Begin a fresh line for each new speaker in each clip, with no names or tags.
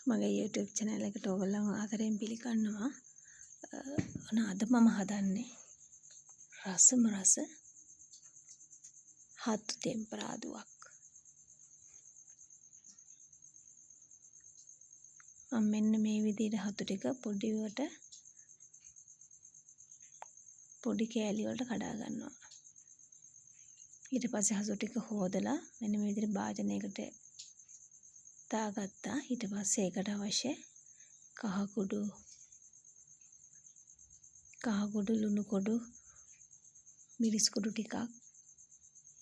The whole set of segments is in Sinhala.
මගේ YouTube channel එකට ඔයගොල්ලන්ව ආදරයෙන් පිළිගන්නවා. අද මම හදන්නේ රසම රස හත්තු තෙම්පරාදුවක්. මම මෙන්න මේ විදිහට හතු ටික පොඩි කෑලි වලට කඩා ගන්නවා. ඊට පස්සේ හසු ටික හොදලා මෙන්න මේ විදිහට භාජනයකට දාගත්තා. ඊට පස්සේ ඒකට අවශ්‍ය කහ කුඩු ලුණු කුඩු මිරිස් කුඩු ටිකක්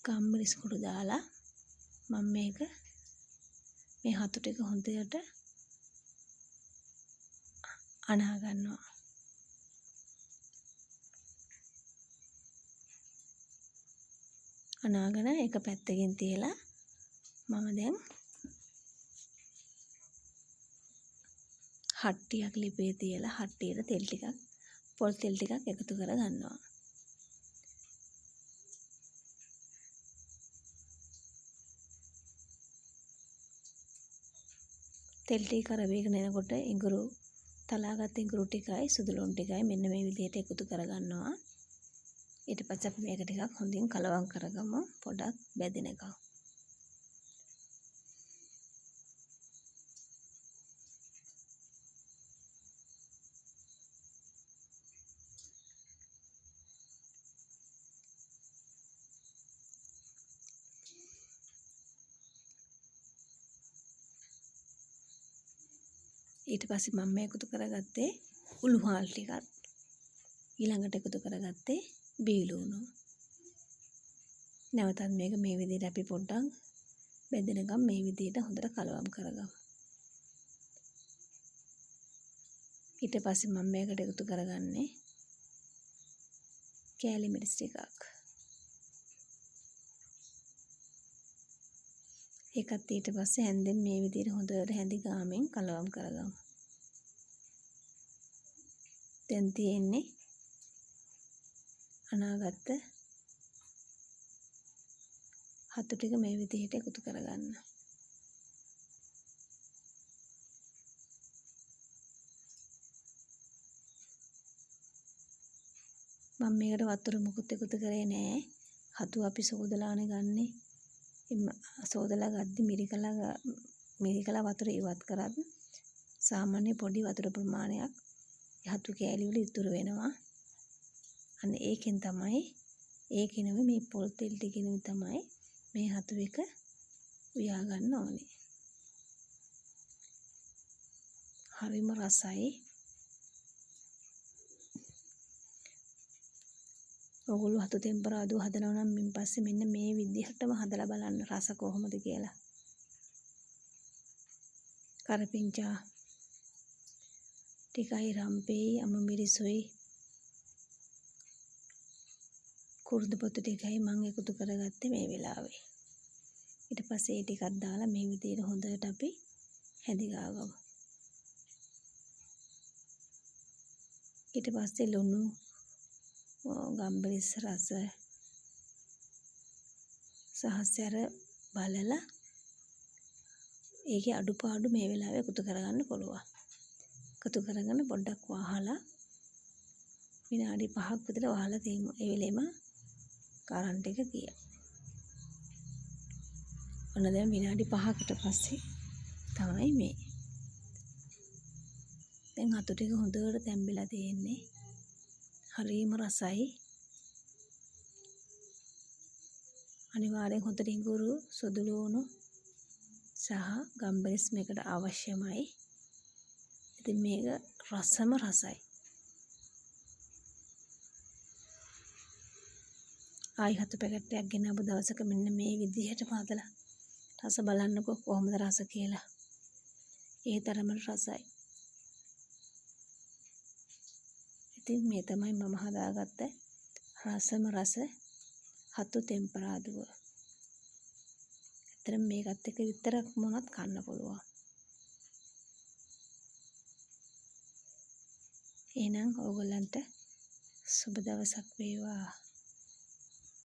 ගම්මිරිස් කුඩු දාලා මම මේ හතු ටික හොඳට අනා ගන්නවා. අනාගෙන එක පැත්තකින් තියලා මම දැන් හට්ටියක් ලිපේ තියලා හට්ටියට පොල් තෙල් ටිකක් එකතු කර ගන්නවා. තෙල් ටික කරවීගෙන එනකොට තලාගත් ඉඟුරු ටිකයි සුදු ලුණු ටිකයි මෙන්න මේ විදිහට එකතු කර ගන්නවා. ඊට පස්සේ අපි මේක ටිකක් හොඳින් කලවම් කරගමු පොඩක් බැදෙනකම්. ඊට පස්සේ මම මේ එකතු කරගත්තේ උළු හාල් ටිකක්. ඊළඟට එකතු කරගත්තේ බීලුණු. නැවතත් මේක මේ විදිහට අපි පොඩ්ඩක් බෙදෙනකම් මේ විදිහට හොඳට කලවම් කරගමු. ඊට පස්සේ මම මේකට එකතු කරගන්නේ කෑලි මිරිස් ටිකක්. ඒකත් ඊට පස්සේ හැන්දෙන් මේ විදිහට හොඳට හැඳි ගාමින් කලවම් කරගමු. දැන් තියෙන්නේ අනාගත්ත හතු ටික මේ විදිහට එකතු කරගන්න. මම මේකට වතුර මුකුත් එකතු කරේ නෑ. හතු අපි සෝදලානේ ගන්නේ. සෝදලා ගද්දි මිරිකලා වතුර ඉවත් කරත් සාමාන්‍ය පොඩි වතුර ප්‍රමාණයක් හතු කෑලි වල ඉතුරු වෙනවා. අන්න ඒකෙන් තමයි මේ පොල් තෙල් ටිකෙන් තමයි මේ හතු එක උයා ගන්න ඕනේ. හරිම රසයි. ඔයගොල්ලෝ හතු තෙම්පරාදුව හදනවා නම් මින් පස්සේ මෙන්න මේ විදිහටම හදලා බලන්න රස කොහොමද කියලා. කරපිංචා ටිකයි රම්පෙයි අමු මිරිසුයි කුරුදු පොතු ටිකයි මම එකතු කරගත්තේ මේ වෙලාවේ. ඊට පස්සේ ඒ ටිකක් දාලා මේ විදිහට හොඳට අපි හැදි ගාගමු. ඊට පස්සේ ලුණු ගම්බිරිස් රස සහස්‍යර බලලා ඒකේ අඩුපාඩු මේ වෙලාවේ එකතු කරගන්න පුළුවන්. එකතු කරගෙන පොඩ්ඩක් වහලා විනාඩි 5ක් විතර වහලා තියමු. ඒ වෙලෙම කරන්ට් එක ගියා. ඔන්න දැන් විනාඩි 5කට පස්සේ තමයි මේ. දැන් හතු ටික හොඳට තැම්බිලා තියෙන්නේ. හරිම රසයි. අනිවාර්යෙන් හොඳට ඉඟුරු සුදු ලුණු සහ ගම්බරිස් මේකට අවශ්‍යමයි. ඉතින් මේක රසම රසයි. ආයි හතු පැකට් එකක් ගෙනාවු දවසක මෙන්න මේ විදිහටම හදලා රස බලන්නකෝ කොහොමද රස කියලා. ඒ තරම රසයි. ඉතින් මේ තමයි මම හදාගත්ත රසම රස හතු තෙම්පරාදුව. ඇත්තටම මේකත් එක්ක විතරක් මොනවත් කන්න පුළුවන්. එහෙනම් ඕගොල්ලන්ට සුබ දවසක් වේවා.